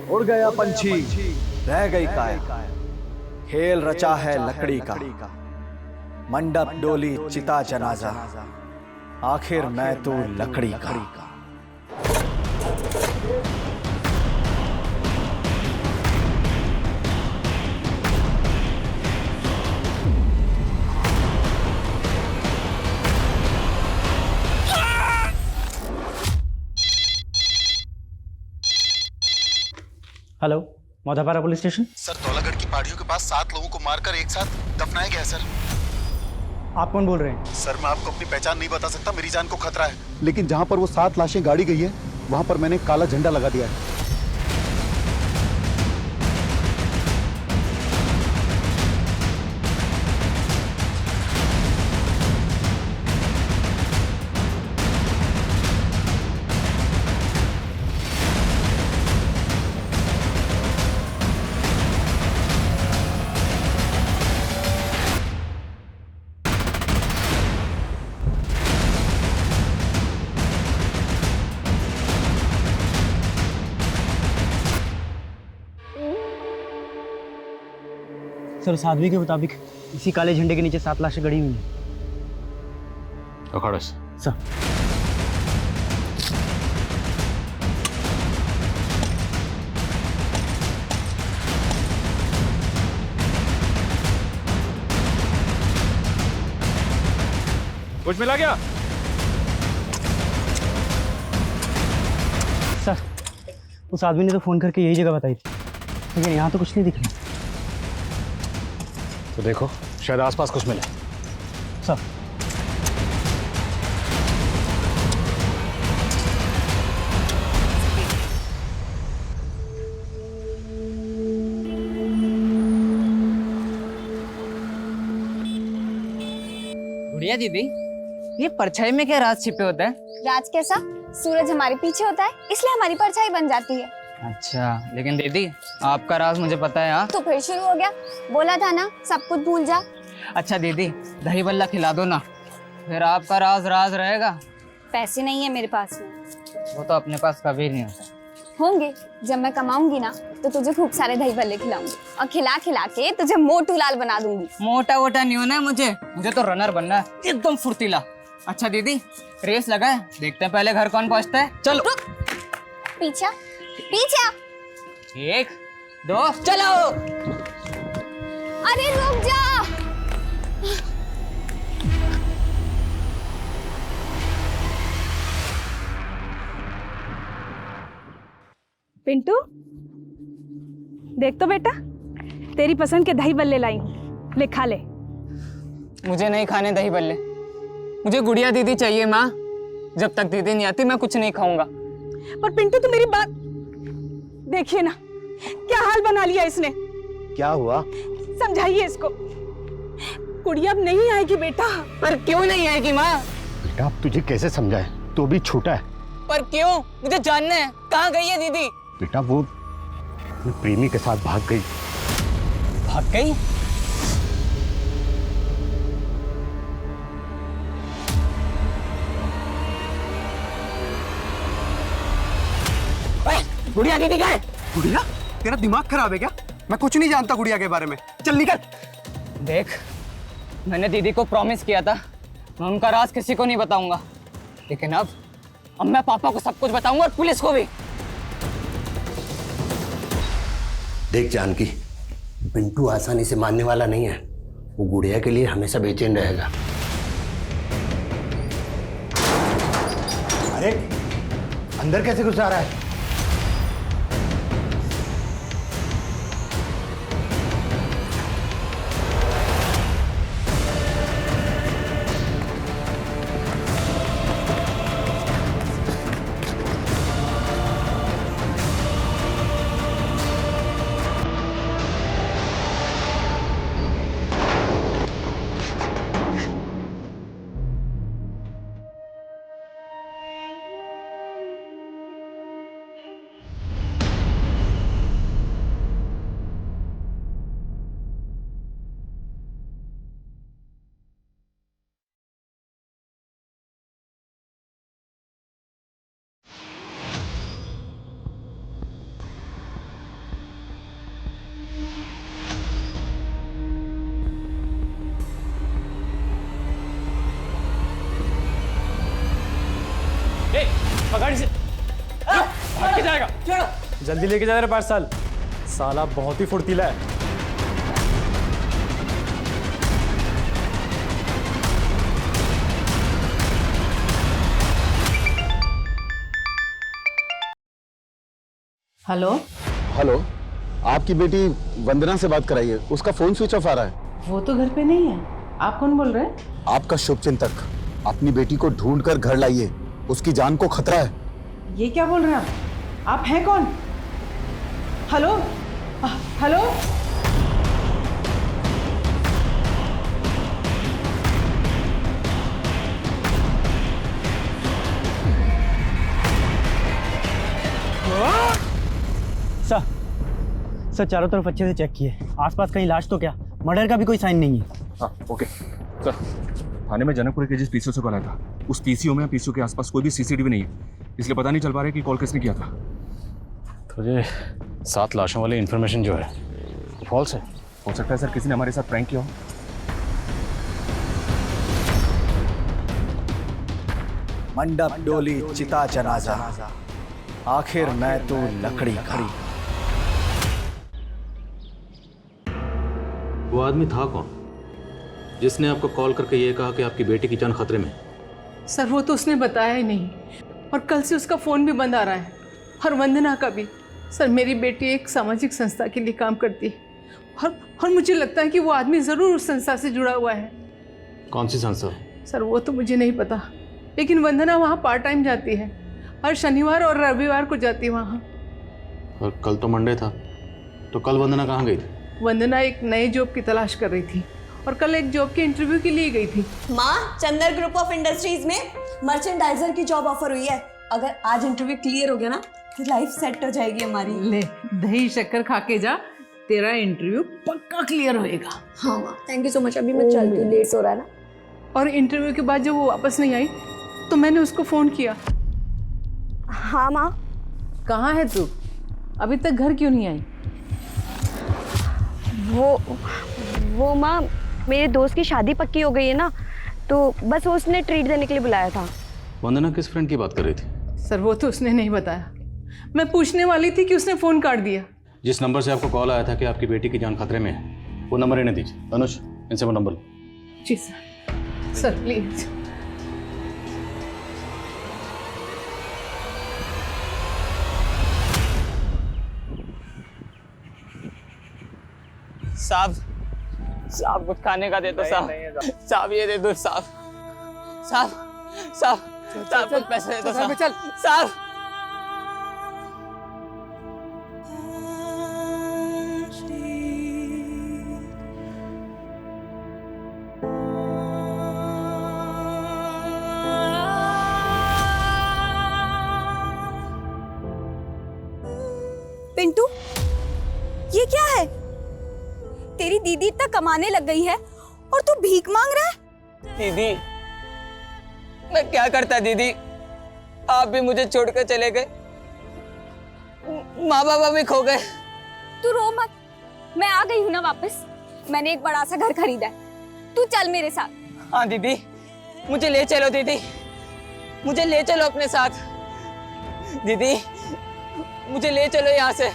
उड़ गया पंछी, रह गई काया। खेल रचा है लकड़ी का, मंडप डोली चिता जनाजा, आखिर मैं तो लकड़ी का। Hello, Maudhapara police station. Sir, Dhaulagarh की पहाड़ियों के पास 7 लोगों को मारकर एक साथ दफनाया गया है सर। आप कौन बोल रहे हैं? सर, मैं आपको अपनी पहचान नहीं बता सकता, मेरी जान को खतरा है। लेकिन जहाँ पर वो 7 लाशें गाड़ी गई है, वहाँ पर मैंने काला झंडा लगा दिया है। सर, उस आदमी के मुताबिक इसी काले झंडे के नीचे 7 लाशें गड़ी हुई हैं। सर, कुछ मिला क्या? सर, उस आदमी ने तो फोन करके यही जगह बताई थी, लेकिन यहाँ तो कुछ नहीं दिख रहा। तो देखो, शायद आसपास कुछ मिले। सर, गुड़िया दीदी, ये परछाई में क्या राज छिपे होता है? राज कैसा? सूरज हमारे पीछे होता है, इसलिए हमारी परछाई बन जाती है। अच्छा, लेकिन दीदी आपका राज मुझे पता है। हाँ, तो फिर शुरू हो गया? बोला था ना सब कुछ भूल जा। अच्छा दीदी, दही बल्ला खिला दो ना, फिर आपका राज राज रहेगा। पैसे नहीं है मेरे पास में। वो तो अपने पास कभी नहीं होता। होंगे, जब मैं कमाऊंगी ना तो तुझे खूब सारे दही भल्ले खिलाऊंगी और खिला खिला के तुझे मोटू लाल बना दूंगी। मोटा वोटा नहीं होना है मुझे तो रनर बनना है, एकदम फुर्तीला। अच्छा दीदी, रेस लगा है, देखते हैं पहले घर कौन पहुंचता है। चलो। पीछा पीछा। 1 2 चलो। अरे रुक जा। पिंटू, देख तो बेटा, तेरी पसंद के दही बल्ले लाई हूँ, ले खा ले। मुझे नहीं खाने दही बल्ले, मुझे गुड़िया दीदी चाहिए माँ। जब तक दीदी नहीं आती मैं कुछ नहीं खाऊंगा। पर पिंटू, तो मेरी बात देखिए ना, क्या हाल बना लिया इसने। क्या हुआ? समझाइए इसको। गुड़िया अब नहीं आएगी बेटा। पर क्यों नहीं आएगी माँ? बेटा, अब तुझे कैसे समझाए, तो भी छोटा है। पर क्यों? मुझे जानना है, कहाँ गई है दीदी? बेटा, वो अपने प्रेमी के साथ भाग गई। भाग गई? गुड़िया दीदी कहाँ है? गुड़िया? तेरा दिमाग खराब है क्या? मैं कुछ नहीं जानता गुड़िया के बारे में। चल निकल। देख, मैंने दीदी को प्रॉमिस किया था मैं उनका राज किसी को नहीं बताऊंगा, लेकिन अब मैं पापा को सब कुछ बताऊंगा और पुलिस को भी। देख जानकी, पिंटू आसानी से मानने वाला नहीं है। वो गुड़िया के लिए हमेशा बेचैन रहेगा। अरे, अंदर कैसे घुस आ रहा है? ए, पकड़ से भाग के जाएगा। जल्दी लेके जा रहे पार्सल। साला बहुत ही फुर्तीला है। हेलो हेलो, आपकी बेटी वंदना से बात कराइए, उसका फोन स्विच ऑफ आ रहा है। वो तो घर पे नहीं है। आप कौन बोल रहे हैं? आपका शुभचिंतक, अपनी बेटी को ढूंढ कर घर लाइए, उसकी जान को खतरा है। ये क्या बोल रहे हैं आप हैं कौन? Hello hello. सर चारों तरफ अच्छे से चेक किए, आसपास कहीं लाश तो क्या, मर्डर का भी कोई साइन नहीं है। हाँ ओके सर। थाने में जनकपुर के जिस पीसीओ से कॉल आया था, उस पीसीओ में पीसीओ के आसपास कोई भी सीसीटीवी नहीं है, इसलिए पता नहीं चल पा रहा है कि कॉल किसने किया था। तो ये 7 लाशों वाली इन्फॉर्मेशन जो है वो फॉल्स है। हो सकता है सर किसी ने हमारे साथ प्रैंक किया हो। मंडप डोली चिता जनाजा, आखिर मैं तो लकड़ी का। वो आदमी था कौन जिसने आपको कॉल करके ये कहा कि आपकी बेटी की जान खतरे में? सर वो तो उसने बताया ही नहीं, और कल से उसका फ़ोन भी बंद आ रहा है, और वंदना का भी। सर मेरी बेटी एक सामाजिक संस्था के लिए काम करती है, और मुझे लगता है कि वो आदमी ज़रूर उस संस्था से जुड़ा हुआ है। कौन सी संस्था? सर वो तो मुझे नहीं पता, लेकिन वंदना वहाँ पार्ट टाइम जाती है, हर शनिवार और रविवार को जाती है वहाँ। और कल तो मंडे था, तो कल वंदना कहाँ गई थी? वंदना एक नए जॉब की तलाश कर रही थी, और कल एक जॉब के इंटरव्यू के लिए गई थी। माँ, चंदर ग्रुप ऑफ इंडस्ट्रीज में मर्चेंडाइजर की जॉब ऑफर हुई है। अगर आज इंटरव्यू क्लियर हो गया ना तो लाइफ सेट हो जाएगी हमारी। ले दही शक्कर खा के जा, तेरा इंटरव्यू पक्का क्लियर होएगा। हाँ माँ, थैंक यू सो मच। अभी मैं चलती हूँ, लेट हो रहा है ना। और इंटरव्यू के बाद जब वो वापस नहीं आई तो मैंने उसको फ़ोन किया। हाँ माँ। कहाँ है तू? अभी तक घर क्यों नहीं आई? वो माँ, मेरे दोस्त की शादी पक्की हो गई है ना, तो बस वो उसने ट्रीट देने के लिए बुलाया था। वंदना किस फ्रेंड की बात कर रही थी? सर वो तो उसने नहीं बताया। मैं पूछने वाली थी कि उसने फ़ोन काट दिया। जिस नंबर से आपको कॉल आया था कि आपकी बेटी की जान खतरे में है, वो नंबर इन्हें दीजिए। अनुज, इनसे वो नंबर लो। जी सर। Sir please. साहब कुछ खाने का दे दो साहब। साहब ये दे दो साहब। साहब कुछ पैसे दे दो साहब। चल साहब। पिंटू, ये क्या है? तेरी दीदी इतना कमाने लग गई है और तू भीख मांग रहा है? दीदी मैं क्या करता दीदी, आप भी मुझे छोड़कर चले गए, माँ बाबा भी खो गए। तू रो मत, मैं आ गई हूँ ना वापस। मैंने एक बड़ा सा घर खरीदा है, तू चल मेरे साथ। हाँ दीदी, मुझे ले चलो दीदी, मुझे ले चलो अपने साथ। दीदी मुझे ले चलो यहाँ से।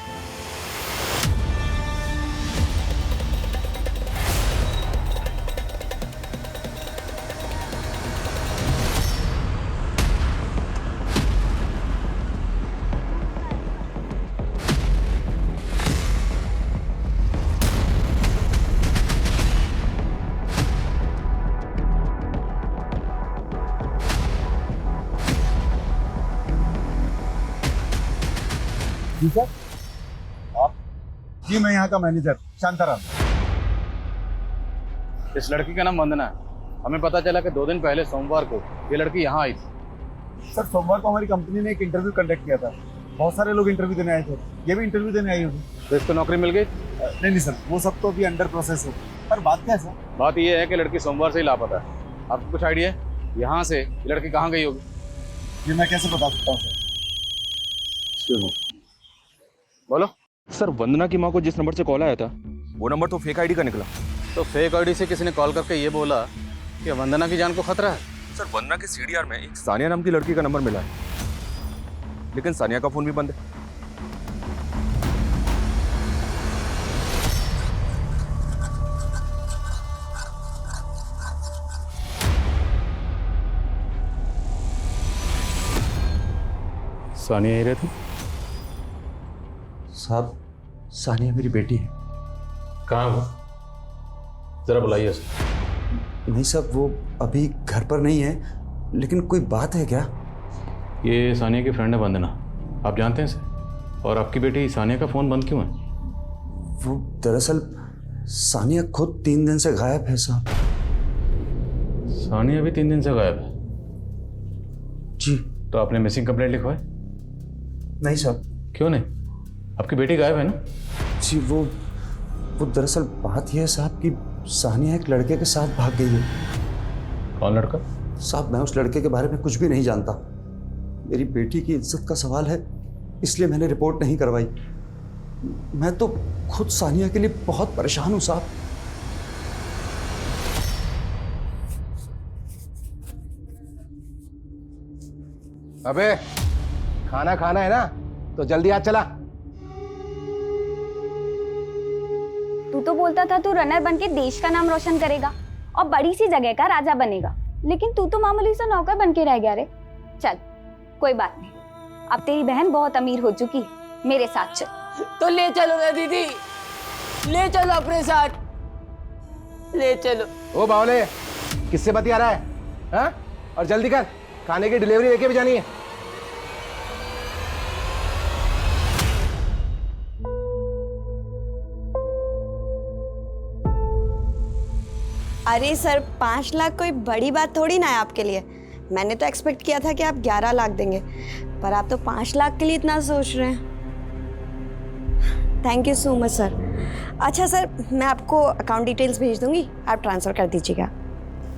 जी सर। आप? जी मैं यहाँ का मैनेजर शांताराम। इस लड़की का नाम वंदना है। हमें पता चला कि 2 दिन पहले सोमवार को ये लड़की यहाँ आई थी। सर सोमवार को हमारी कंपनी ने एक इंटरव्यू कंडक्ट किया था, बहुत सारे लोग इंटरव्यू देने आए थे, ये भी इंटरव्यू देने आई होगी। तो इसको नौकरी मिल गई? नहीं सर, वो सब तो अभी अंडर प्रोसेस है। पर बात क्या है सर? बात ये है कि लड़की सोमवार से ही लापता है। आपको कुछ आइडिया है यहाँ से ये लड़की कहाँ गई होगी? ये मैं कैसे बता सकता हूँ सर? बोलो। सर वंदना की माँ को जिस नंबर से कॉल आया था, वो नंबर तो फेक आईडी का निकला। तो फेक आईडी से किसी ने कॉल करके ये बोला कि वंदना की जान को खतरा है। सर वंदना के सीडीआर में एक सानिया नाम की लड़की का नंबर मिला है। लेकिन सानिया का फोन भी बंद है। सानिया यही रहती? साहब, सानिया मेरी बेटी है। कहाँ है वो? जरा बुलाइए उसे। नहीं साहब, वो अभी घर पर नहीं है, लेकिन कोई बात है क्या? ये सानिया की फ्रेंड है वंदना, आप जानते हैं इसे? और आपकी बेटी सानिया का फ़ोन बंद क्यों है? वो दरअसल सानिया खुद 3 दिन से गायब है साहब। सानिया भी 3 दिन से गायब है? जी। तो आपने मिसिंग कंप्लेंट लिखवाई? नहीं साहब। क्यों नहीं? आपकी बेटी गायब है ना? जी, वो दरअसल बात यह है साहब कि सानिया एक लड़के के साथ भाग गई है। कौन लड़का? साहब, मैं उस लड़के के बारे में कुछ भी नहीं जानता। मेरी बेटी की इज्जत का सवाल है, इसलिए मैंने रिपोर्ट नहीं करवाई। मैं तो खुद सानिया के लिए बहुत परेशान हूं साहब। अबे, खाना खाना है ना, तो जल्दी आ चला। तू तो बोलता था तू रनर बन के देश का नाम रोशन करेगा और बड़ी सी जगह का राजा बनेगा, लेकिन तू तो मामूली सा नौकर बन के रह गया रे। चल, कोई बात नहीं, अब तेरी बहन बहुत अमीर हो चुकी है, मेरे साथ चल। तो ले चलो रे दीदी, ले चलो अपने साथ, ले चलो। ओ बावले, किससे बतिया रहा है? हाँ? और जल्दी कर, खाने की डिलीवरी लेके भी जानी है। अरे सर, 5 लाख कोई बड़ी बात थोड़ी ना है आपके लिए। मैंने तो एक्सपेक्ट किया था कि आप 11 लाख देंगे, पर आप तो 5 लाख के लिए इतना सोच रहे हैं। Thank you so much sir. अच्छा सर, मैं आपको अकाउंट डिटेल्स भेज दूंगी, आप ट्रांसफ़र कर दीजिएगा।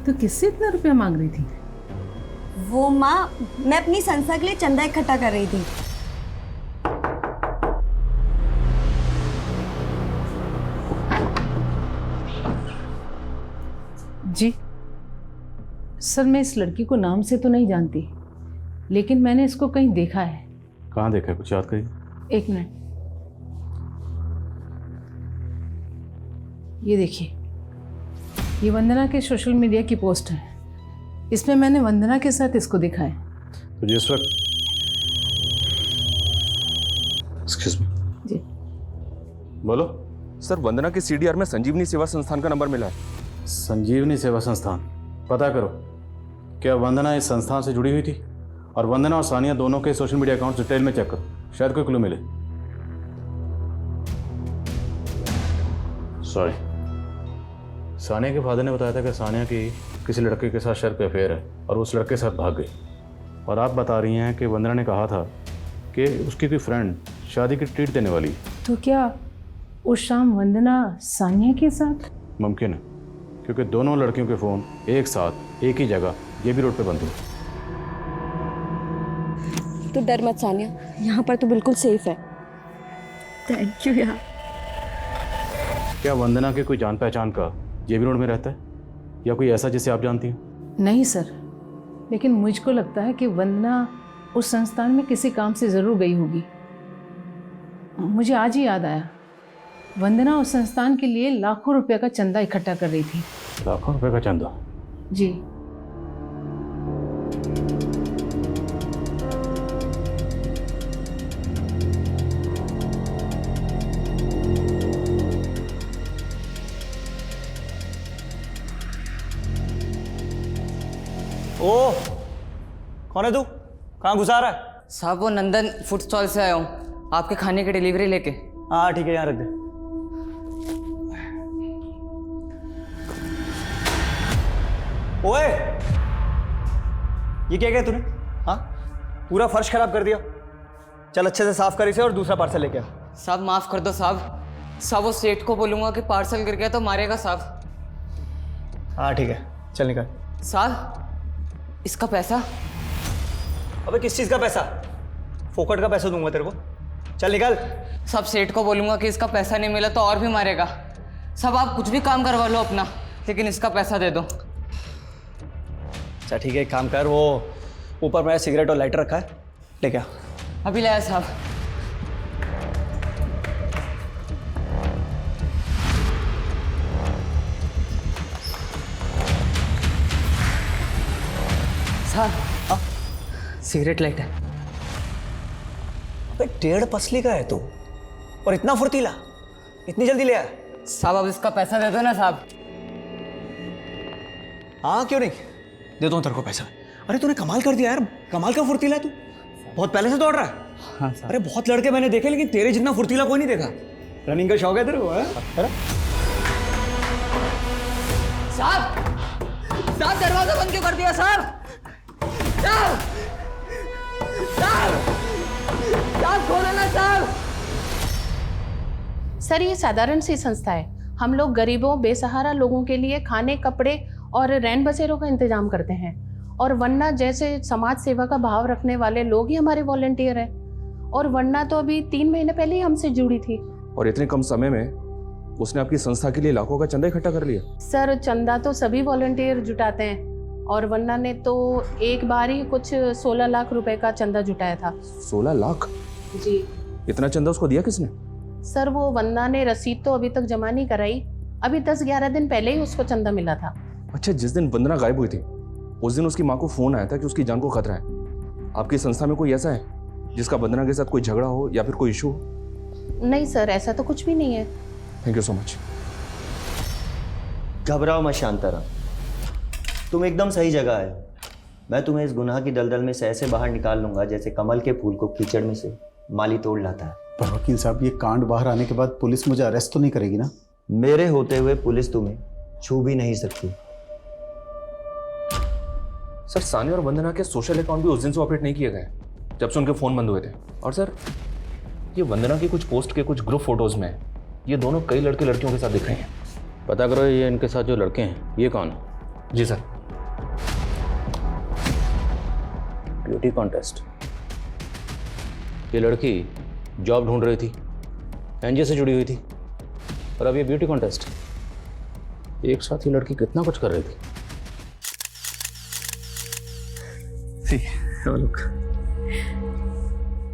तो किससे इतना रुपया मांग रही थी? वो माँ, मैं अपनी संस्था के लिए चंदा इकट्ठा कर रही थी। जी सर, मैं इस लड़की को नाम से तो नहीं जानती, लेकिन मैंने इसको कहीं देखा है। कहाँ देखा है, कुछ याद करिए। 1 मिनट, ये देखिए, ये वंदना के सोशल मीडिया की पोस्ट है। इसमें मैंने वंदना के साथ इसको देखा है। तो जिस वक्त एक्सक्यूज मी जी बोलो। सर, वंदना के सीडीआर में संजीवनी सेवा संस्थान का नंबर मिला है। संजीवनी सेवा संस्थान, पता करो क्या वंदना इस संस्थान से जुड़ी हुई थी? और वंदना और सानिया दोनों के सोशल मीडिया अकाउंट डिटेल में चेक करो, शायद कोई क्लू मिले। सॉरी, सानिया के फादर ने बताया था कि सानिया की किसी लड़के के साथ शर्त पे अफेयर है और उस लड़के के साथ भाग गई। और आप बता रही हैं कि वंदना ने कहा था कि उसकी कोई फ्रेंड शादी की ट्रीट देने वाली। तो क्या उस शाम वंदना सानिया के साथ? मुमकिन है, क्योंकि दोनों लड़कियों के फ़ोन एक साथ एक ही जगह ये भी रोड पे बंद हुए। तो डर मत सानिया, यहाँ पर तो बिल्कुल सेफ है। थैंक यू यार। क्या वंदना के कोई जान पहचान का ये भी रोड में रहता है, या कोई ऐसा जिसे आप जानती हैं? नहीं सर, लेकिन मुझको लगता है कि वंदना उस संस्थान में किसी काम से ज़रूर गई होगी। मुझे आज ही याद आया, वंदना उस संस्थान के लिए लाखों रुपए का चंदा इकट्ठा कर रही थी। लाखों रुपए का चंदा? जी। ओ, कौन है तू? कहाँ घुसा रहा है? साहब, वो नंदन फूड स्टॉल से आया हूँ, आपके खाने की डिलीवरी लेके। हाँ ठीक है, यहाँ रख दे। ओए, ये क्या किया तूने? हाँ, पूरा फर्श खराब कर दिया। चल अच्छे से साफ कर इसे और दूसरा पार्सल लेके आ। साहब माफ कर दो साहब, साहब वो सेठ को बोलूंगा कि पार्सल गिर गया तो मारेगा साहब। हाँ ठीक है, चल निकल। साहब, इसका पैसा? अबे किस चीज़ का पैसा? फोकट का पैसा दूंगा तेरे को, चल निकल। सब सेठ को बोलूंगा कि इसका पैसा नहीं मिला तो और भी मारेगा। सब आप कुछ भी काम करवा लो अपना, लेकिन इसका पैसा दे दो। अच्छा ठीक है, एक काम कर, वो ऊपर मेरा सिगरेट और लाइटर रखा है, लेके आ। अभी लाया साहब। साहब सिगरेट लाइटर। अबे 1.5 पसली का है तू, और इतना फुर्तीला, इतनी जल्दी ले आया? साहब अब इसका पैसा दे दो ना साहब। हाँ क्यों नहीं, देता हूँ तेरे को पैसा। अरे तूने कमाल कर दिया यार, कमाल का फुर्तीला है तू, बहुत पहले से दौड़ रहा है। हाँ साहब। अरे बहुत लड़के मैंने देखे लेकिन तेरे जितना फुर्तीला कोई नहीं देखा। रनिंग का शौक है तेरे को? साहब साहब दरवाजा बंद क्यों कर दिया साहब? साहब साहब साहब खोलो ना साहब। सर ये साधारण सी संस्था है। हम लोग गरीबों बेसहारा लोगों के लिए खाने, कपड़े और रैन बसेरों का इंतजाम करते हैं, और वरना जैसे समाज सेवा का भाव रखने वाले लोग ही हमारे वॉलंटियर हैं। और वरना तो अभी 3 महीने पहले ही हमसे जुड़ी थी। और इतने कम समय में उसने आपकी संस्था के लिए लाखों का चंदा इकट्ठा कर लिया। सर चंदा तो सभी वॉलंटियर जुटाते हैं, और वरना ने तो एक बार ही कुछ 16 लाख रुपए का चंदा जुटाया था। 16 लाख? जी। इतना चंदा उसको दिया किसने? सर वो वंदना ने रसीद तो अभी तक जमा नहीं कराई, अभी 10-11 दिन पहले ही उसको चंदा मिला था। अच्छा, जिस दिन वंदना गायब हुई थी उस दिन उसकी माँ को फोन आया था कि उसकी जान को खतरा है। आपकी संस्था में कोई ऐसा है जिसका वंदना के साथ कोई झगड़ा हो या फिर कोई इशू हो? नहीं सर, ऐसा तो कुछ भी नहीं है। Thank you so much. घबराओ मत शांताराम, तुम एकदम सही जगह है। मैं तुम्हें इस गुनाह की दलदल में से ऐसे बाहर निकाल लूंगा जैसे कमल के फूल को कीचड़ में से माली तोड़ लाता है। पर वकील साहब, ये कांड बाहर आने के बाद पुलिस मुझे अरेस्ट तो नहीं करेगी ना? मेरे होते हुए पुलिस तुम्हें छू भी नहीं सकती। सर सानिया और वंदना के सोशल अकाउंट भी उस दिन से ऑपरेट नहीं किए गए जब से उनके फोन बंद हुए थे। और सर ये वंदना की कुछ पोस्ट के कुछ ग्रुप फोटोज में ये दोनों कई लड़के लड़कियों के साथ दिख रहे हैं। पता करो ये इनके साथ जो लड़के हैं ये कौन है? जी सर। Beauty contest. ये लड़की जॉब ढूंढ रही थी, एनजीओ से जुड़ी हुई थी, और अब ये ब्यूटी कॉन्टेस्ट। एक साथ ही लड़की कितना कुछ कर रही थी।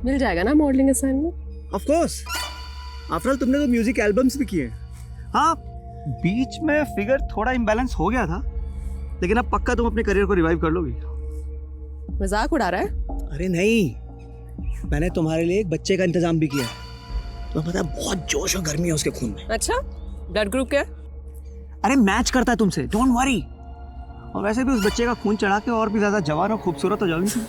मिल जाएगा ना modelling assignment? Of course, after all तुमने तो म्यूजिक एल्बम्स भी किए। हाँ, बीच में फिगर थोड़ा इम्बैलेंस हो गया था, लेकिन अब पक्का तुम अपने करियर को रिवाइव कर लोगी। मजाक उड़ा रहा है? अरे नहीं, मैंने तुम्हारे लिए एक बच्चे का इंतजाम भी किया। तुम्हें पता है बहुत जोश और गर्मी है उसके खून में। अच्छा, ब्लड ग्रुप क्या? अरे मैच करता है तुमसे, डोंट वरी। और वैसे भी उस बच्चे का खून चढ़ा के और भी ज्यादा जवान और खूबसूरत हो जाओगी।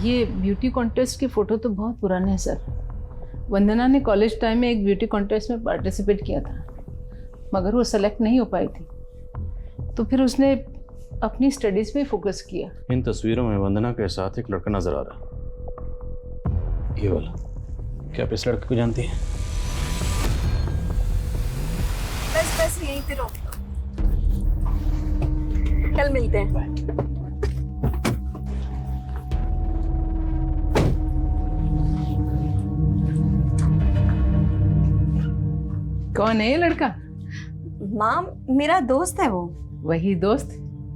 ये ब्यूटी कॉन्टेस्ट की फ़ोटो तो बहुत पुराने हैं सर। वंदना ने कॉलेज टाइम में एक ब्यूटी कॉन्टेस्ट में पार्टिसिपेट किया था, मगर वो सेलेक्ट नहीं हो पाई थी, तो फिर उसने अपनी स्टडीज़ पे फोकस किया। इन तस्वीरों में वंदना के साथ एक लड़का नजर आ रहा है, ये वाला। क्या आप इस लड़के को जानती हैं? बस यहीं पे रोक लो, कल मिलते हैं। कौन है ये लड़का? माँ, मेरा दोस्त है वो। वही दोस्त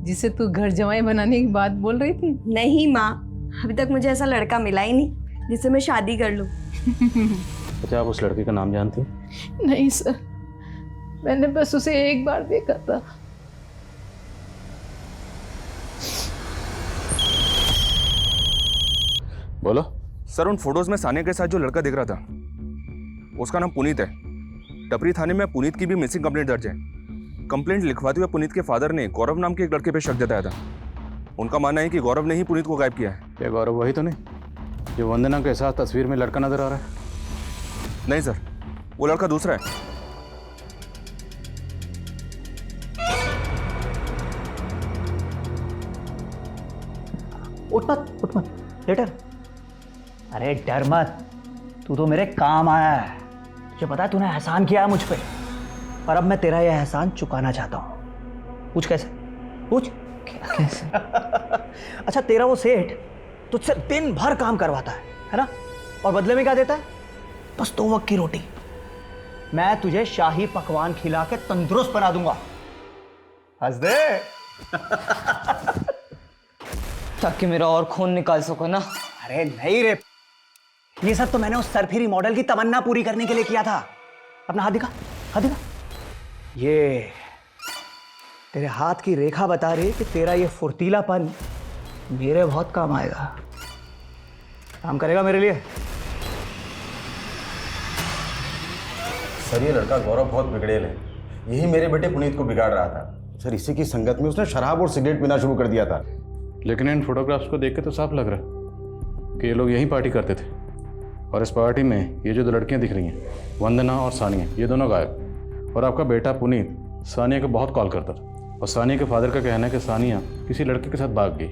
जिसे तू घर जमाई बनाने की बात बोल रही थी? नहीं माँ, अभी तक मुझे ऐसा लड़का मिला ही नहीं जिससे मैं शादी कर लूँ। अच्छा, आप उस लड़के का नाम जानती हैं? नहीं सर, मैंने बस उसे एक बार देखा था। बोलो। सर उन फोटोज में सानिया के साथ जो लड़का दिख रहा था उसका नाम पुनीत है। टपरी थाने में पुनीत की भी मिसिंग कंप्लेंट दर्ज है। कंप्लेंट लिखवाते हुए पुनीत के फादर ने गौरव नाम के एक लड़के पे शक जताया था। उनका मानना है कि गौरव ने ही पुनीत को गायब किया है। क्या गौरव वही तो नहीं जो वंदना के साथ तस्वीर में लड़का नजर आ रहा है? नहीं सर, वो लड़का दूसरा है। उठ मत लेटर। अरे डर मत, तू तो मेरे काम आया है। तुझे पता है तूने एहसान किया है मुझ पे, और अब मैं तेरा यह एहसान चुकाना चाहता हूँ। पूछ कैसे? पूछ कैसे? अच्छा, तेरा वो सेठ तुझसे दिन भर काम करवाता है ना? और बदले में क्या देता है? बस 2 वक्त की रोटी। मैं तुझे शाही पकवान खिला के तंदुरुस्त बना दूंगा। हंस दे। ताकि मेरा और खून निकाल सको ना। अरे नहीं रे, ये सब तो मैंने उस सरफिरी मॉडल की तमन्ना पूरी करने के लिए किया था। अपना हाथ दिखा, हाथ दिखा। ये तेरे हाथ की रेखा बता रही है कि तेरा ये फुर्तीलापन मेरे बहुत काम आएगा। काम करेगा मेरे लिए। सर ये लड़का गौरव बहुत बिगड़ेल है, यही मेरे बेटे पुनीत को बिगाड़ रहा था। सर इसी की संगत में उसने शराब और सिगरेट पीना शुरू कर दिया था। लेकिन इन फोटोग्राफ्स को देख के तो साफ लग रहा है कि ये लोग यहीं पार्टी करते थे। और इस पार्टी में ये जो दो लड़कियां दिख रही हैं, वंदना और सानिया, ये दोनों गायब। और आपका बेटा पुनीत सानिया को बहुत कॉल करता था, और सानिया के फादर का कहना है कि सानिया किसी लड़के के साथ भाग गई।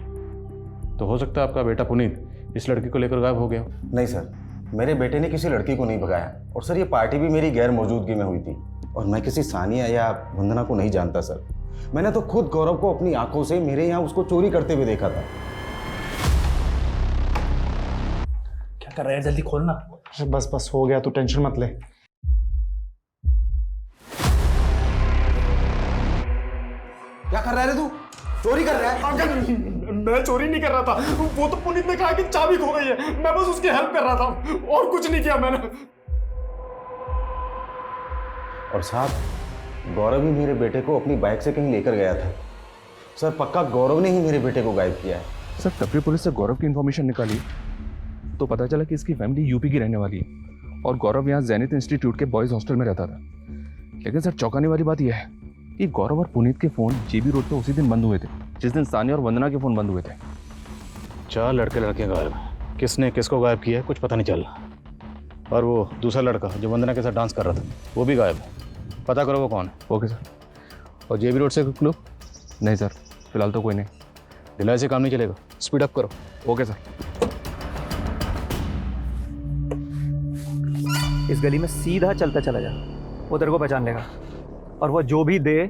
तो हो सकता है आपका बेटा पुनीत इस लड़की को लेकर गायब हो गया। नहीं सर, मेरे बेटे ने किसी लड़की को नहीं भगाया। और सर ये पार्टी भी मेरी गैर मौजूदगी में हुई थी, और मैं किसी सानिया या वंदना को नहीं जानता सर। मैंने तो खुद गौरव को अपनी आंखों से मेरे यहाँ उसको चोरी करते हुए देखा था। क्या कर रहे हैं, जल्दी खोलना। बस बस हो गया, तू टेंशन मत ले। क्या कर रहा है रे तू? चोरी कर रहा है? मैं चोरी नहीं कर रहा था, वो तो पुनीत ने कहा कि चाबी खो गई है, मैं बस उसकी हेल्प कर रहा था, और कुछ नहीं किया मैंने। और साहब गौरव ही मेरे बेटे को अपनी बाइक से कहीं लेकर गया था। सर पक्का गौरव ने ही मेरे बेटे को गायब किया है। सर टपरी पुलिस से गौरव की इन्फॉर्मेशन निकाली तो पता चला कि इसकी फैमिली यूपी की रहने वाली है, और गौरव यहाँ जैनित इंस्टीट्यूट के बॉयज हॉस्टल में रहता था। लेकिन सर चौंकाने वाली बात यह है कि गौरव और पुनीत के फ़ोन जेबी रोड पे उसी दिन बंद हुए थे जिस दिन सानिया और वंदना के फ़ोन बंद हुए थे। 4 लड़के लड़कियां गायब हैं। किसने किसको गायब किया है कुछ पता नहीं चल रहा। और वो दूसरा लड़का जो वंदना के साथ डांस कर रहा था वो भी गायब है। पता करो वो कौन है। Okay sir. और जेबी रोड से कोई क्लू? नहीं सर, फिलहाल तो कोई नहीं। ढिलाई से काम नहीं चलेगा, स्पीड अप करो। Okay sir. इस गली में सीधा चलता चला जा, वो तेरे को पहचान लेगा, और वो जो भी दे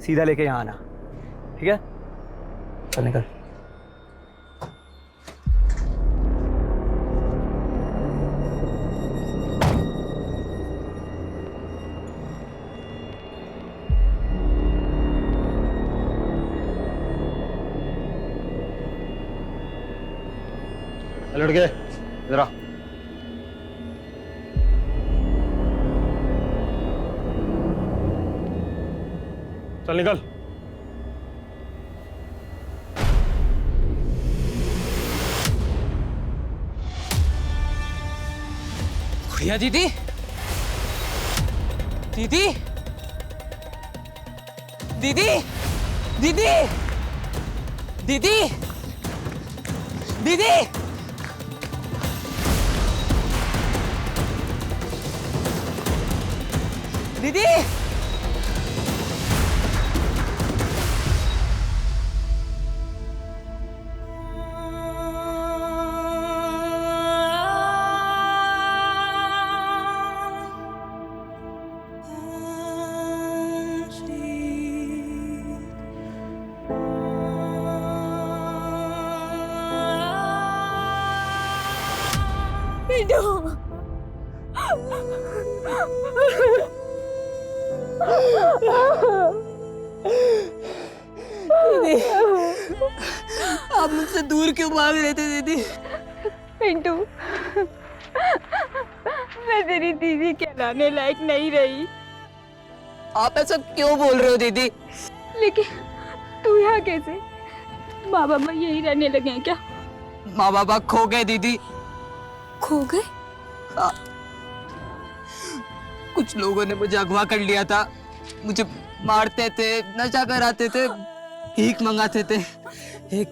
सीधा लेके यहाँ आना, ठीक है? चल निकल। लड़के जरा चल निकल। गुड़िया दीदी, दीदी, दीदी, दीदी, दीदी, दीदी, दीदी, दीदी, आप मुझसे दूर क्यों भाग रहे थे दीदी? पिंटू, मैं तेरी दीदी कहलाने लायक नहीं रही। आप ऐसा क्यों बोल रहे हो दीदी? लेकिन तू यहाँ कैसे? माँ बाबा यही रहने लगे हैं क्या? माँ बाबा खो गए दीदी। खो गए? हाँ। कुछ लोगों ने मुझे अगवा कर लिया था, मुझे मारते थे, नशा कराते थे, भीख मंगाते थे। एक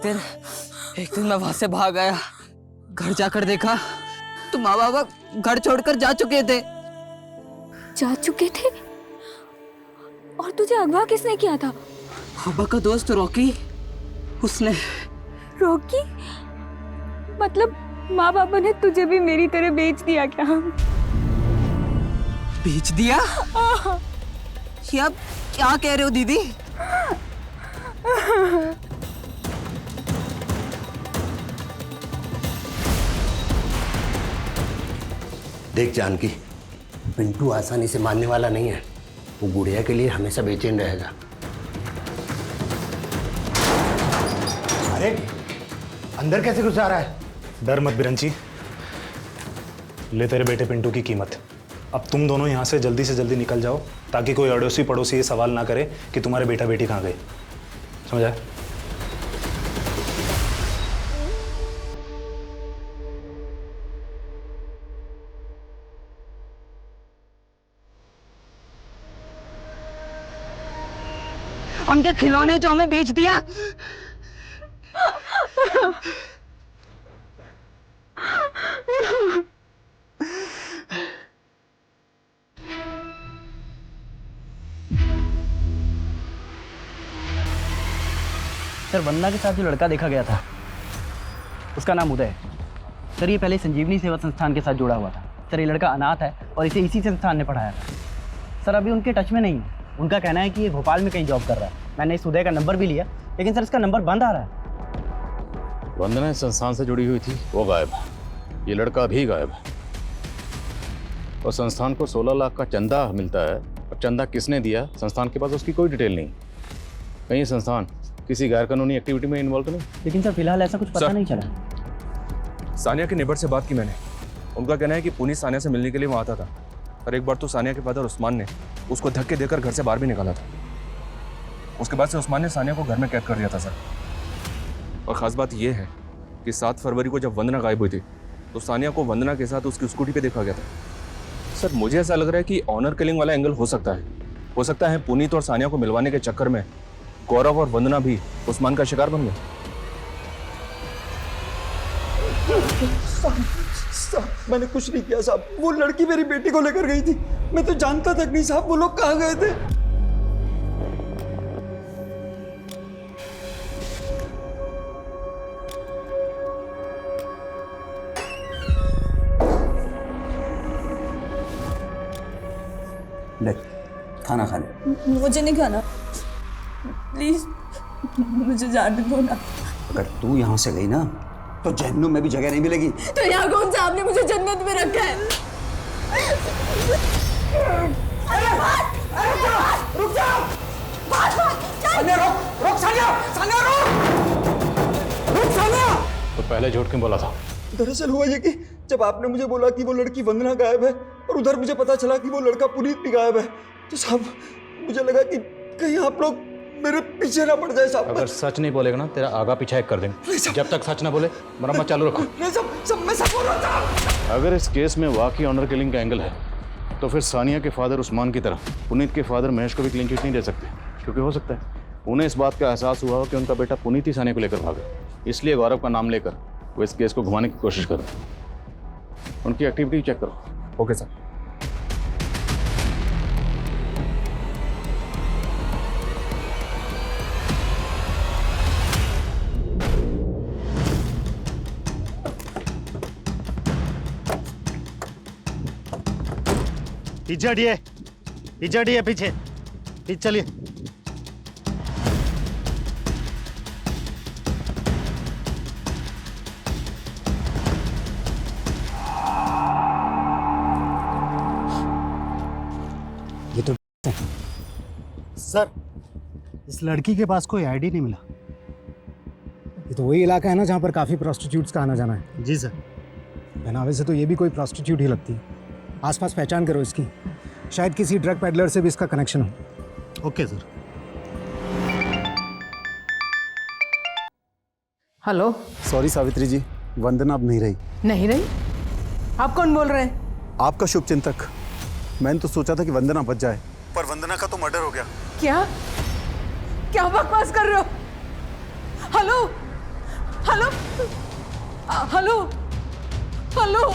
दिन मैं वहां से भाग आया। घर जाकर देखा तो माँ बाबा घर छोड़कर जा चुके थे। जा चुके थे? और तुझे अगवा किसने किया था? पापा का दोस्त रॉकी, उसने। रॉकी? मतलब माँ बाबा ने तुझे भी मेरी तरह बेच दिया क्या? बेच दिया? ये आप क्या कह रहे हो दीदी? देख जानकी, पिंटू आसानी से मानने वाला नहीं है। वो गुड़िया के लिए हमेशा बेचैन रहेगा। अरे अंदर कैसे घुस जा रहा है? डर मत बिरंची, ले तेरे बेटे पिंटू की कीमत। अब तुम दोनों यहाँ से जल्दी निकल जाओ ताकि कोई अड़ोसी पड़ोसी ये सवाल ना करे कि तुम्हारे बेटा बेटी कहाँ गए। समझा? उनके खिलौने जो हमें बेच दिया। सर, वंदना के साथ जो लड़का देखा गया था उसका नाम उदय है। सर, ये पहले संजीवनी सेवा संस्थान के साथ जुड़ा हुआ था। सर, ये लड़का अनाथ है और इसे इसी संस्थान ने पढ़ाया था। सर, अभी उनके टच में नहीं है। उनका कहना है कि ये भोपाल में कहीं जॉब कर रहा है। मैंने इस उदय का नंबर भी लिया, लेकिन सर इसका नंबर बंद आ रहा है। वंदना इस संस्थान से जुड़ी हुई थी, वो गायब है। ये लड़का भी गायब है। और संस्थान को 16 लाख का चंदा मिलता है। और चंदा किसने दिया, संस्थान के पास उसकी कोई डिटेल नहीं। कहीं ये संस्थान किसी गैर कानूनी एक्टिविटी में इन्वॉल्व तो नहीं? लेकिन सर फिलहाल ऐसा कुछ पता नहीं चला। सानिया के नेबर से बात की मैंने। उनका कहना है कि पुनीत सानिया से मिलने के लिए वहाँ आता था। और एक बार तो सानिया के फादर उस्मान ने उसको धक्के देकर घर से बाहर भी निकाला था। उसके बाद से उस्मान ने सानिया को घर में कैद कर दिया था सर। और ख़ास बात यह है कि 7 फरवरी को जब वंदना गायब हुई थी तो सानिया को वंदना के साथ उसकी स्कूटी पे देखा गया था। सर, मुझे ऐसा लग रहा है कि ऑनर किलिंग वाला एंगल हो सकता है। हो सकता है पुनीत और सानिया को मिलवाने के चक्कर में गौरव और वंदना भी उस्मान का शिकार बन गए। साहब, मैंने कुछ नहीं किया साहब। वो लड़की मेरी बेटी को लेकर गई थी। मैं तो जानता तक नहीं साहब वो लोग कहाँ गए थे। ले, खाना खा ले। मुझे नहीं खाना, प्लीज मुझे जाने दो ना। अगर तू यहाँ से गई ना तो जहन्नुम में भी जगह नहीं मिलेगी। तो यहाँ कौन सा आपने मुझे जन्नत में रखा है? रुक जाओ! रुक सानिया! तो पहले झूठ क्यों बोला था? दरअसल हुआ ये कि जब आपने मुझे बोला कि वो लड़की वंदना गायब है और उधर मुझे पता चला कि वो लड़का पुनीत भी गायब है, तो साहब मुझे लगा कि कहीं आप लोग मेरे पीछे ना पड़ जाए साहब। अगर सच नहीं बोलेगा ना तेरा आगा पीछा एक कर देंगे। जब तक सच ना बोले मरम्मत चालू रखो। मैं सब बोल रहा था। अगर इस केस में वाकई ऑनर किलिंग का एंगल है तो फिर सानिया के फादर उस्मान की तरह पुनीत के फादर महेश को भी क्लीन चिट नहीं दे सकते। क्योंकि हो सकता है उन्हें इस बात का एहसास हुआ हो कि उनका बेटा पुनीत ही सानिया को लेकर भागा। इसलिए गौरव का नाम लेकर वो इस केस को घुमाने की कोशिश कर रहे हैं। उनकी एक्टिविटी चेक करो। Okay sir. पीछे हटिए पीछे चलिए। ये तो सर, इस लड़की के पास कोई आईडी नहीं मिला। ये तो वही इलाका है ना जहाँ पर काफ़ी प्रोस्टिट्यूट्स का आना जाना है। जी सर। पहनावे से तो ये भी कोई प्रोस्टिट्यूट ही लगती है। आसपास पहचान करो इसकी, शायद किसी ड्रग पेडलर से भी इसका कनेक्शन हो। Okay sir. Hello. Sorry Savitri ji, Vandana अब नहीं रही। नहीं रही? आप कौन बोल रहे हैं? आपका शुभचिंतक। मैंने तो सोचा था कि वंदना बच जाए, पर वंदना का तो मर्डर हो गया। क्या क्या बकवास कर रहे हो? Hello hello hello hello.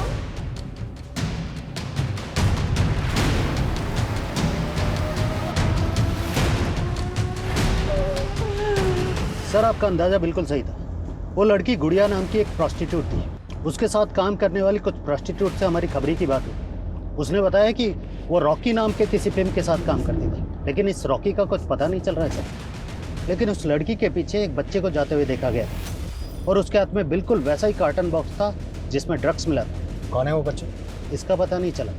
Sir, आपका अंदाज़ा बिल्कुल सही था। वो लड़की गुड़िया नाम की एक प्रोस्टिट्यूट थी। उसके साथ काम करने वाली कुछ प्रोस्टिट्यूट से हमारी खबरी की बात हुई। उसने बताया कि वो रॉकी नाम के किसी फिल्म के साथ काम करती थी, लेकिन इस रॉकी का कुछ पता नहीं चल रहा है सर। लेकिन उस लड़की के पीछे एक बच्चे को जाते हुए देखा गया और उसके हाथ में बिल्कुल वैसा ही कार्टन बॉक्स था जिसमें ड्रग्स मिला था। कौन है वो बच्चा? इसका पता नहीं चला।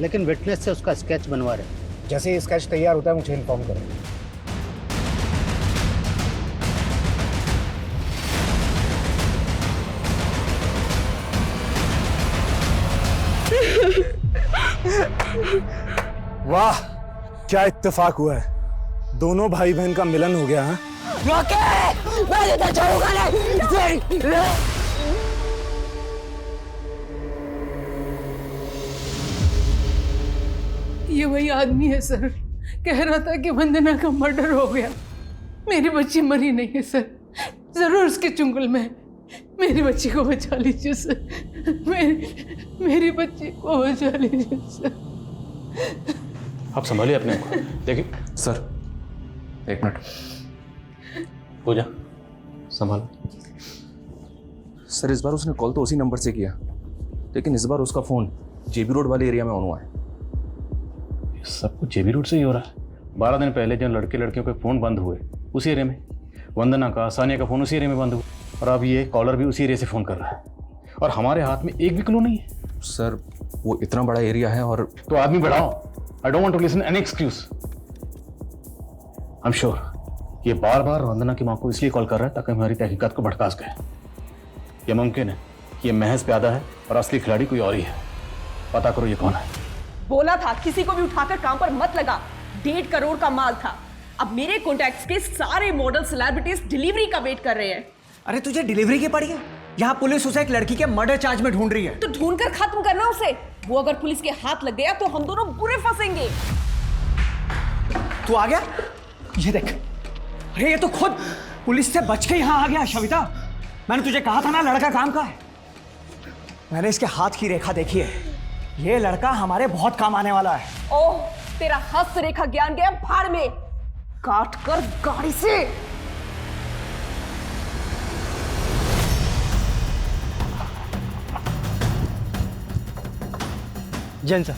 लेकिन विटनेस से उसका स्केच बनवा रहे हैं। जैसे ही स्केच तैयार होता है मुझे इन्फॉर्म करें। वाह, क्या इत्तेफाक हुआ है, दोनों भाई बहन का मिलन हो गया। हाँ, मैं तो छोड़ूंगा नहीं। ये वही आदमी है सर, कह रहा था कि वंदना का मर्डर हो गया। मेरी बच्ची मरी नहीं है सर, जरूर उसके चुंगल में है। मेरी बच्ची को बचा लीजिए सर, मेरी बच्ची को बचा लीजिए सर। आप संभालिए अपने आप को। देखिए सर, एक मिनट। पूजा, संभालो। सर, इस बार उसने कॉल तो उसी नंबर से किया, लेकिन इस बार उसका फ़ोन जेबी रोड वाले एरिया में ऑन हुआ है। सब कुछ जेबी रोड से ही हो रहा है। 12 दिन पहले जब लड़के लड़कियों के फ़ोन बंद हुए उसी एरिया में, वंदना का, सानिया का फ़ोन उसी एरिया में बंद हुआ, और अब ये कॉलर भी उसी एरिया से फ़ोन कर रहा है, और हमारे हाथ में एक भी क्लू नहीं है। सर, वो इतना बड़ा एरिया है और तो आदमी बढ़ाओ। I don't want to listen any excuse. I am sure ये बार बार वंदना की माँ को इसलिए कॉल कर रहा है ताकि हमारी तहकीकात को भड़का सके। यह मुमकिन है कि ये महज प्यादा है और असली खिलाड़ी कोई और ही है। पता करो ये कौन है। बोला था किसी को भी उठाकर काम पर मत लगा। 1.5 करोड़ का माल था। अब मेरे कॉन्टैक्ट्स के सारे मॉडल सेलिब्रिटीज डिलीवरी का वेट कर रहे हैं। अरे तुझे डिलीवरी की पड़ी है? यहाँ पुलिस उसे एक लड़की के मर्डर चार्ज में ढूंढ रही है। तो ढूंढ कर खत्म करना उसे। वो अगर पुलिस के हाथ लग गया तो हम दोनों बुरे फंसेंगे। तू आ गया? ये देख, अरे ये तो खुद पुलिस से बच के यहाँ आ गया। शविता, मैंने तुझे कहा था ना लड़का काम का है। मैंने इसके हाथ की रेखा देखी है, ये लड़का हमारे बहुत काम आने वाला है। ओह, तेरा हस्त रेखा ज्ञान गया भाड़ में। काट कर गाड़ी से। जैन सर,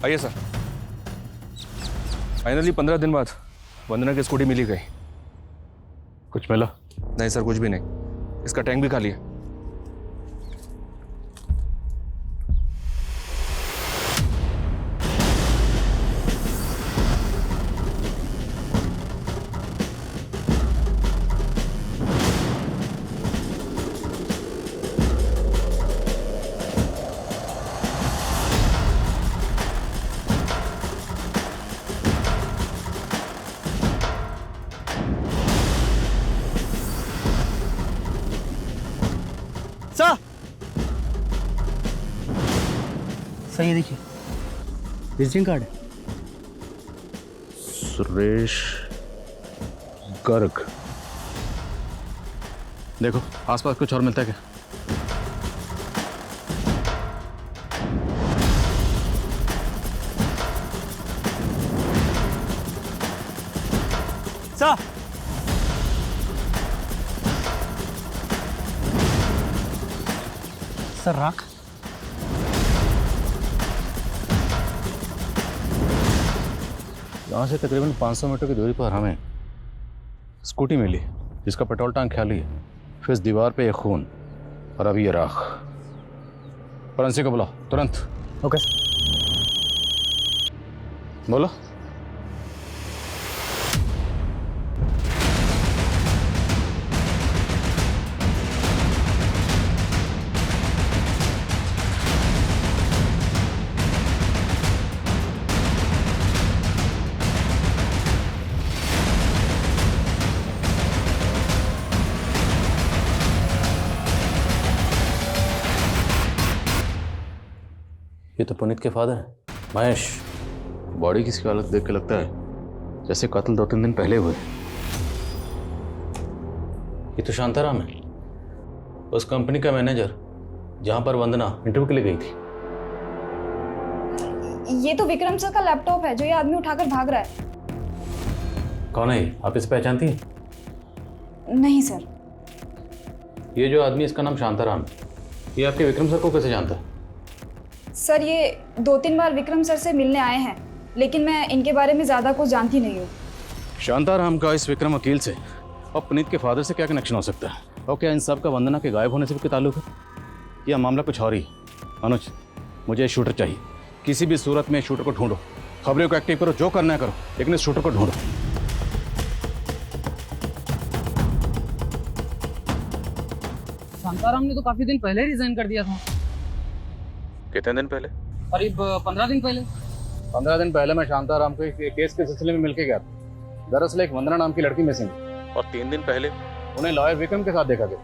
आइए सर। फाइनली 15 दिन बाद वंदना की स्कूटी मिली गई। कुछ मिला? नहीं सर, कुछ भी नहीं। इसका टैंक भी खाली है। सर ये देखिए, विजिटिंग कार्ड है। सुरेश गर्ग। देखो आसपास कुछ और मिलता है क्या? सर, सर राख। यहाँ से तकरीबन 500 मीटर की दूरी पर हमें स्कूटी मिली जिसका पेट्रोल टैंक खाली है। फिर इस दीवार पे ये खून और अभी ये राख। फॉरेंसिक को बुलाओ तुरंत। ओके। बोलो। ये तो पुनीत के फादर हैं, महेश। बॉडी की हालत देख के लगता है जैसे कत्ल 2-3 दिन पहले हुए। ये तो शांताराम है, उस कंपनी का मैनेजर जहां पर वंदना इंटरव्यू के लिए गई थी। ये तो विक्रम सर का लैपटॉप है जो ये आदमी उठाकर भाग रहा है। कौन है ये? आप इसे पहचानती हैं? नहीं सर। ये जो आदमी, इसका नाम शांताराम है, ये आपके विक्रम सर को कैसे जानता है? सर ये 2-3 बार विक्रम सर से मिलने आए हैं, लेकिन मैं इनके बारे में ज़्यादा कुछ जानती नहीं हूँ। शांताराम का इस विक्रम वकील से और पुनीत के फादर से क्या कनेक्शन हो सकता है? और क्या इन सब का वंदना के गायब होने से भी कोई ताल्लुक है? यह मामला कुछ और ही। अनुज, मुझे शूटर चाहिए। किसी भी सूरत में शूटर को ढूंढो, खबरों को एक्टिव करो, जो करना है करो, लेकिन इस शूटर को ढूंढो। शांताराम ने तो काफी दिन पहले रिजाइन कर दिया था। कितने दिन पहले? करीब 15 दिन पहले। 15 दिन पहले मैं शांताराम को एक केस के सिलसिले में मिलके गया था। दरअसल एक वंदना नाम की लड़की मिसिंग, और 3 दिन पहले उन्हें लॉयर विक्रम के साथ देखा गया।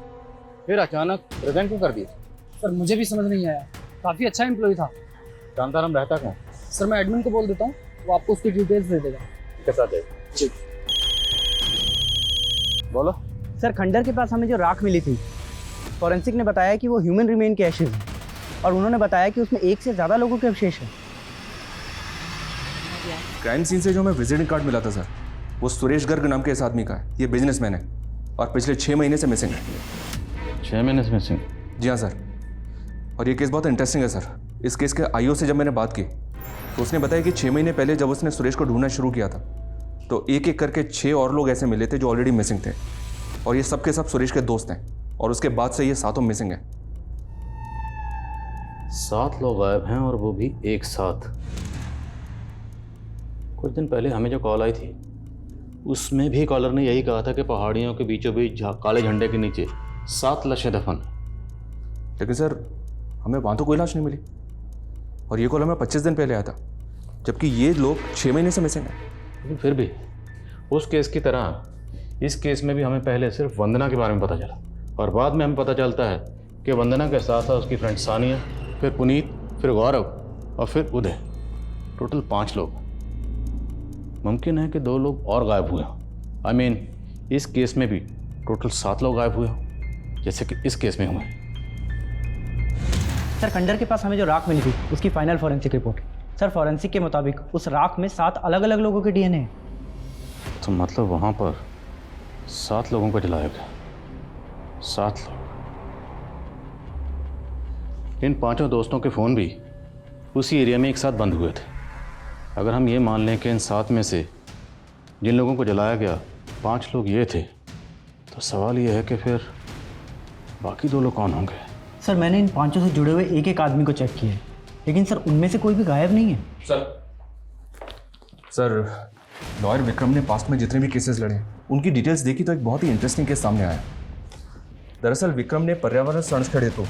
फिर अचानक रिजाइन क्यों कर दिया? सर मुझे भी समझ नहीं आया, काफी अच्छा एम्प्लॉय था। शांताराम रहता कहाँ? सर मैं एडमिन को बोल देता हूँ, वो आपको उसकी डिटेल्स दे देगा। के साथ जी। बोलो। सर खंडर के पास हमें जो राख मिली थी, फॉरेंसिक ने बताया कि वो ह्यूमन रिमेन के एशेज हैं, और उन्होंने बताया कि उसमें 1 से ज़्यादा लोगों के अवशेष हैं। क्राइम सीन से जो हमें विजिटिंग कार्ड मिला था सर, वो सुरेश गर्ग नाम के इस आदमी का है। ये बिजनेसमैन है और पिछले 6 महीने से मिसिंग है। 6 महीने से मिसिंग? जी हाँ सर। और ये केस बहुत इंटरेस्टिंग है सर। इस केस के आईओ से जब मैंने बात की तो उसने बताया कि 6 महीने पहले जब उसने सुरेश को ढूंढना शुरू किया था तो एक एक करके 6 और लोग ऐसे मिले थे जो ऑलरेडी मिसिंग थे, और ये सब के सब सुरेश के दोस्त हैं, और उसके बाद से ये 7 मिसिंग हैं। 7 लोग गायब हैं, और वो भी एक साथ। कुछ दिन पहले हमें जो कॉल आई थी उसमें भी कॉलर ने यही कहा था कि पहाड़ियों के बीचों बीच काले झंडे के नीचे 7 लाशें दफन। लेकिन सर हमें वहाँ तो कोई लाश नहीं मिली, और ये कॉल हमें 25 दिन पहले आया था, जबकि ये लोग 6 महीने से मिसिंग हैं। लेकिन फिर भी उस केस की तरह इस केस में भी हमें पहले सिर्फ वंदना के बारे में पता चला, और बाद में हमें पता चलता है कि वंदना के साथ साथ उसकी फ्रेंड सानिया, फिर पुनीत, फिर गौरव और फिर उदय। टोटल 5 लोग। मुमकिन है कि 2 लोग और गायब हुए हों। आई मीन इस केस में भी टोटल 7 लोग गायब हुए हों, जैसे कि इस केस में हुए। सर खंडर के पास हमें जो राख मिली थी उसकी final forensic report. Sir forensic के मुताबिक उस राख में 7 अलग अलग लोगों के डीएनए हैं। तो मतलब वहाँ पर 7 लोगों को जलाया गया। 7 लोग। इन 5 दोस्तों के फ़ोन भी उसी एरिया में एक साथ बंद हुए थे। अगर हम ये मान लें कि इन 7 में से जिन लोगों को जलाया गया 5 लोग ये थे, तो सवाल ये है कि फिर बाकी 2 लोग कौन होंगे? सर मैंने इन 5 से जुड़े हुए एक एक आदमी को चेक किया है, लेकिन सर उनमें से कोई भी गायब नहीं है। सर लॉयर विक्रम ने पास्ट में जितने भी केसेस लड़े उनकी डिटेल्स देखी तो एक बहुत ही इंटरेस्टिंग केस सामने आया। दरअसल विक्रम ने पर्यावरण संरक्षण हेतु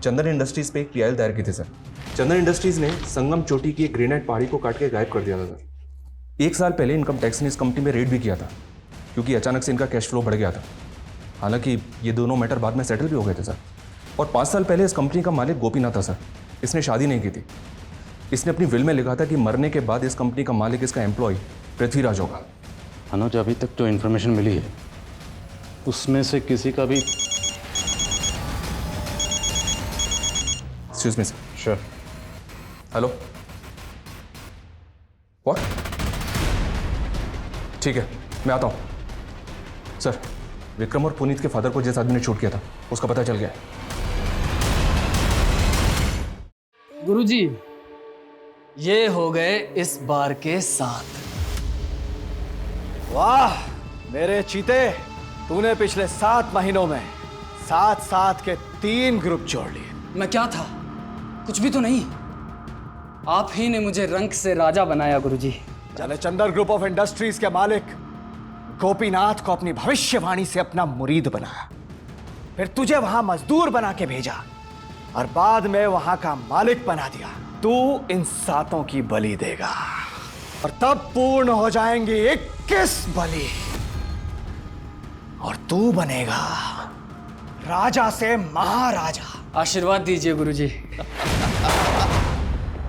चंदन इंडस्ट्रीज पे एक पीआईएल दायर की थी सर। चंदन इंडस्ट्रीज ने संगम चोटी की एक ग्रेनाइट पहाड़ी को काट के गायब कर दिया था सर। 1 साल पहले इनकम टैक्स ने इस कंपनी में रेड भी किया था, क्योंकि अचानक से इनका कैश फ्लो बढ़ गया था। हालांकि ये दोनों मैटर बाद में सेटल भी हो गए थे सर। और 5 साल पहले इस कंपनी का मालिक गोपीनाथ था सर। इसने शादी नहीं की थी। इसने अपनी विल में लिखा था कि मरने के बाद इस कंपनी का मालिक इसका एम्प्लॉय पृथ्वीराज होगा। अनुज, अभी तक जो इन्फॉर्मेशन मिली है उसमें से किसी का भी। Excuse me sir. Sure. Hello, what? ठीक है, मैं आता हूँ। सर विक्रम और पुनीत के फादर को जिस आदमी ने शूट किया था उसका पता चल गया है। गुरुजी, ये हो गए इस बार के 7। वाह मेरे चीते, तूने पिछले 7 महीनों में 7 के 3 ग्रुप जोड़ लिए। मैं क्या था? कुछ भी तो नहीं। आप ही ने मुझे रंक से राजा बनाया गुरुजी। जलचंदर ग्रुप ऑफ इंडस्ट्रीज के मालिक गोपीनाथ को अपनी भविष्यवाणी से अपना मुरीद बनाया, फिर तुझे वहां मजदूर बना के भेजा और बाद में वहां का मालिक बना दिया। तू इन 7 की बलि देगा और तब पूर्ण हो जाएंगी 21 बलि, और तू बनेगा राजा से महाराजा। आशीर्वाद दीजिए गुरुजी।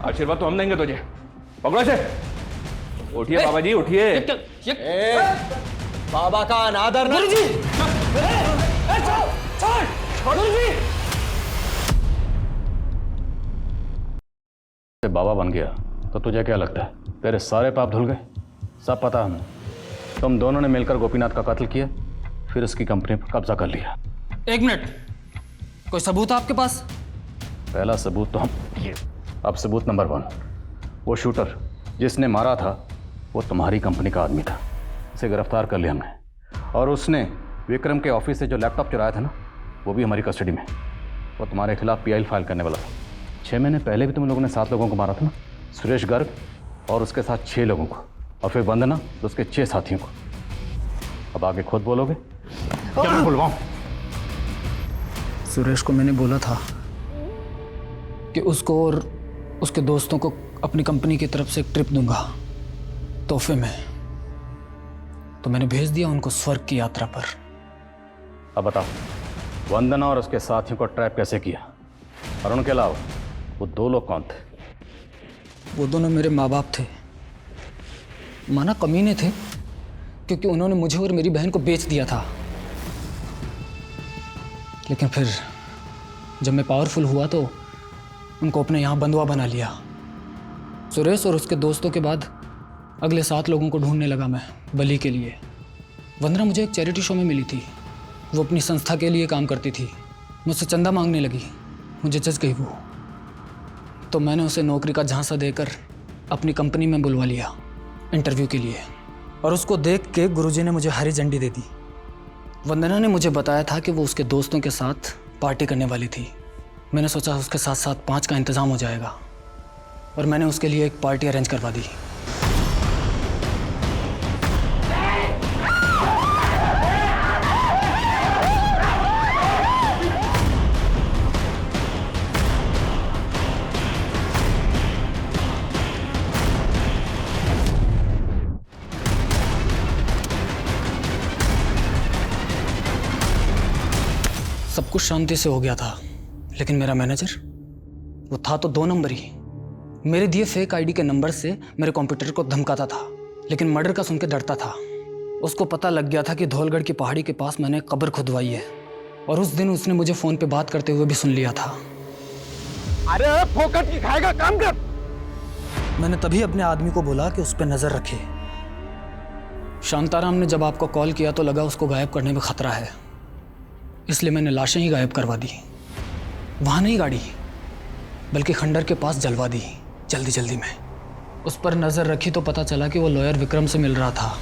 आशीर्वाद तो हम देंगे तुझे। पकड़ो से। उठिए बाबा जी, उठिए। बाबा का अनादर ना। गुरुजी, गुरुजी। बाबा बन गया तो तुझे क्या लगता है तेरे सारे पाप धुल गए? सब पता हमें। तुम दोनों ने मिलकर गोपीनाथ का कत्ल किया, फिर उसकी कंपनी पर कब्जा कर लिया। 1 मिनट, कोई सबूत आपके पास? पहला सबूत तो हम ये। अब सबूत नंबर 1, वो शूटर जिसने मारा था वो तुम्हारी कंपनी का आदमी था। उसे गिरफ्तार कर लिया हमने, और उसने विक्रम के ऑफिस से जो लैपटॉप चुराया था ना, वो भी हमारी कस्टडी में। वो तुम्हारे खिलाफ PI फाइल करने वाला था। 6 महीने पहले भी तुम लोगों ने 7 लोगों को मारा था ना, सुरेश गर्ग और उसके साथ 6 लोगों को, और फिर वंदना तो उसके 6 साथियों को। अब आगे खुद बोलोगे क्या मैं बुलवाऊं? सुरेश को मैंने बोला था कि उसको और उसके दोस्तों को अपनी कंपनी की तरफ से एक ट्रिप दूंगा तोहफे में, तो मैंने भेज दिया उनको स्वर्ग की यात्रा पर। अब बताओ, वंदना और उसके साथियों को ट्रैप कैसे किया? और उनके अलावा वो 2 लोग कौन थे? वो दोनों मेरे माँ बाप थे। माना कमीने थे, क्योंकि उन्होंने मुझे और मेरी बहन को बेच दिया था। लेकिन फिर जब मैं पावरफुल हुआ तो उनको अपने यहाँ बंधुआ बना लिया। सुरेश और उसके दोस्तों के बाद अगले 7 लोगों को ढूंढने लगा मैं बलि के लिए। वंदना मुझे एक चैरिटी शो में मिली थी। वो अपनी संस्था के लिए काम करती थी। मुझसे चंदा मांगने लगी, मुझे जज गई वो। तो मैंने उसे नौकरी का झांसा देकर अपनी कंपनी में बुलवा लिया इंटरव्यू के लिए, और उसको देख के गुरुजी ने मुझे हरी झंडी दे दी। वंदना ने मुझे बताया था कि वो उसके दोस्तों के साथ पार्टी करने वाली थी। मैंने सोचा उसके साथ साथ 5 का इंतज़ाम हो जाएगा, और मैंने उसके लिए एक पार्टी अरेंज करवा दी। सब कुछ शांति से हो गया था, लेकिन मेरा मैनेजर, वो था तो 2 नंबर ही। मेरे दिए फेक आईडी के नंबर से मेरे कंप्यूटर को धमकाता था, लेकिन मर्डर का सुन के डरता था। उसको पता लग गया था कि धौलगढ़ की पहाड़ी के पास मैंने कब्र खुदवाई है, और उस दिन उसने मुझे फ़ोन पे बात करते हुए भी सुन लिया था। अरे फोकट की खाएगा, काम कर। मैंने तभी अपने आदमी को बोला कि उस पर नज़र रखे। शांताराम ने जब आपको कॉल किया तो लगा उसको गायब करने में खतरा है, इसलिए मैंने लाशें ही गायब करवा दी। वहाँ नहीं गाड़ी, बल्कि खंडर के पास जलवा दी जल्दी में। उस पर नज़र रखी तो पता चला कि वो लॉयर विक्रम से मिल रहा था,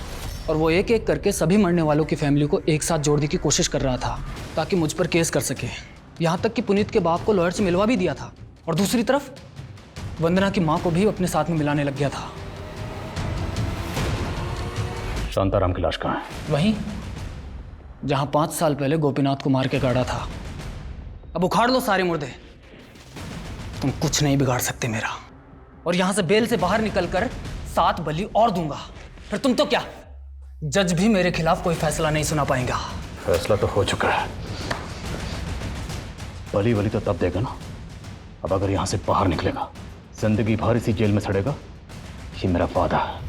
और वो एक एक करके सभी मरने वालों की फैमिली को एक साथ जोड़ने की कोशिश कर रहा था ताकि मुझ पर केस कर सके। यहाँ तक कि पुनीत के बाप को लॉयर से मिलवा भी दिया था, और दूसरी तरफ वंदना की माँ को भी अपने साथ में मिलाने लग गया था। शांताराम की लाश कहाँ है? वहीं जहाँ 5 साल पहले गोपीनाथ को मार के गाड़ा था। अब उखाड़ लो सारे मुर्दे, तुम कुछ नहीं बिगाड़ सकते मेरा। और यहां से बेल से बाहर निकलकर 7 बलि और दूंगा, फिर तुम तो क्या, जज भी मेरे खिलाफ कोई फैसला नहीं सुना पाएगा। फैसला तो हो चुका है। बलि तो तब देगा ना, अब अगर यहां से बाहर निकलेगा, जिंदगी भर इसी जेल में सड़ेगा, ये मेरा वादा है।